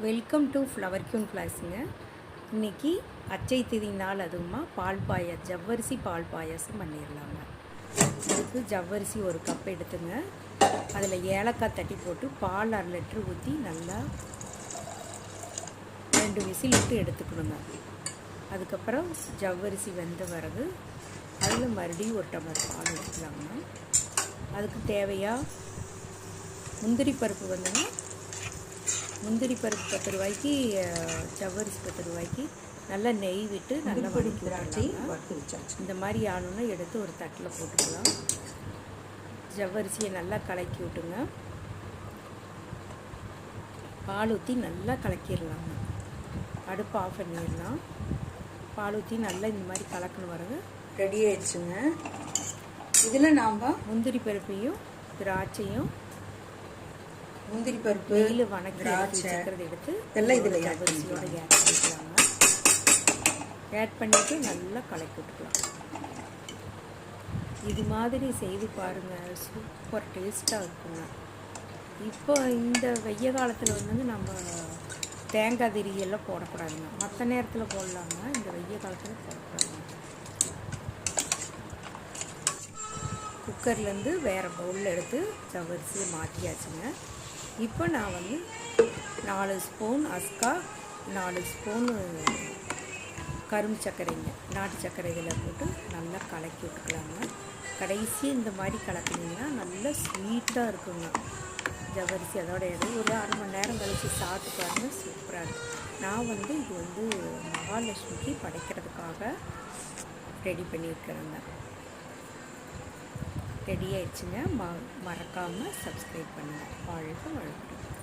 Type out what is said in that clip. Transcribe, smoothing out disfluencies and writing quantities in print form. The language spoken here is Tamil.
வெல்கம் டு ஃப்ளவர் க்யூன் கிளாஸுங்க. இன்றைக்கி அச்சை திதி நாள், அதுவுமா ஜவ்வரிசி பால் பாயாசம் பண்ணிடலாங்க. அதுக்கு ஜவ்வரிசி ஒரு கப் எடுத்துங்க. அதில் ஏலக்காய் தட்டி போட்டு பால் 1/2 லிட்டர் ஊற்றி நல்லா 2 விசில் விட்டு எடுத்துக்கணுங்க. அதுக்கப்புறம் ஜவ்வரிசி வெந்த பிறகு அதில் மறுபடியும் 1 டம்ளர் பால் ஊற்றிக்கலாங்க. அதுக்கு தேவையாக முந்திரி பருப்பு வந்துங்க, முந்திரி பருப்பு 10 ரூபாய்க்கு, ஜவ்வரிசி 10 ரூபாய்க்கு நல்லா நெய் விட்டு நல்லா வதக்கி இந்த மாதிரி ஆணுன்னா எடுத்து ஒரு தட்டில் போட்டுக்கலாம். ஜவ்வரிசியை நல்லா கலக்கி விட்டுங்க. பால் ஊற்றி நல்லா கலக்கிடலாங்க. அடுப்பு ஆஃப் பண்ணிடலாம். பால் ஊற்றி நல்லா இந்த மாதிரி கலக்கணும் வரது ரெடி ஆயிடுச்சுங்க. இதில் நாம் முந்திரி பருப்பையும் திராட்சையும், முந்திரி பருப்பு நெய்யில் வணக்கி வச்சுக்கிறது எடுத்து எல்லாம் இதில் ஜவ்வரிசியோட ஆட் பண்ணிக்கலாங்க. ஆட் பண்ணிவிட்டு நல்லா கலக்கி விட்டுக்கலாம். இது மாதிரி செய்து பாருங்கள், சூப்பர் டேஸ்ட்டாக இருக்குங்க. இப்போ இந்த வெய்ய காலத்தில் வந்துங்க நம்ம தேங்காய் திரியெல்லாம் போடக்கூடாதுங்க. மற்ற நேரத்தில் போடலாங்க, இந்த வெய்ய காலத்தில் போடக்கூடாதுங்க. குக்கர்லேருந்து வேறு பவுலில் எடுத்து ஜவ்வரிசியை மாற்றியாச்சுங்க. இப்போ நான் வந்து 4 ஸ்பூன் அஸ்கா, 4 ஸ்பூன் கரும்பு சர்க்கரைங்க, நாட்டு சர்க்கரை இதில் போட்டு நல்லா கலக்கி விட்டுக்கலாங்க. கடைசி இந்த மாதிரி கலக்கினீங்கன்னா நல்லா ஸ்வீட்டாக இருக்குங்க ஜவ்வரிசி. அதோட ஒரு 1/2 மணி நேரம் கழித்து சாப்பிட்டு பாருங்கள், சூப்பராக இருக்கும். நான் வந்து இது வந்து மகாலட்சுமிக்கு படைக்கிறதுக்காக ரெடி பண்ணியிருக்கிறேங்க. ரெடி ஆயிடுச்சுங்க. மறக்காமல் சப்ஸ்கிரைப் பண்ணுங்கள். வாழ்க வளமுடன்.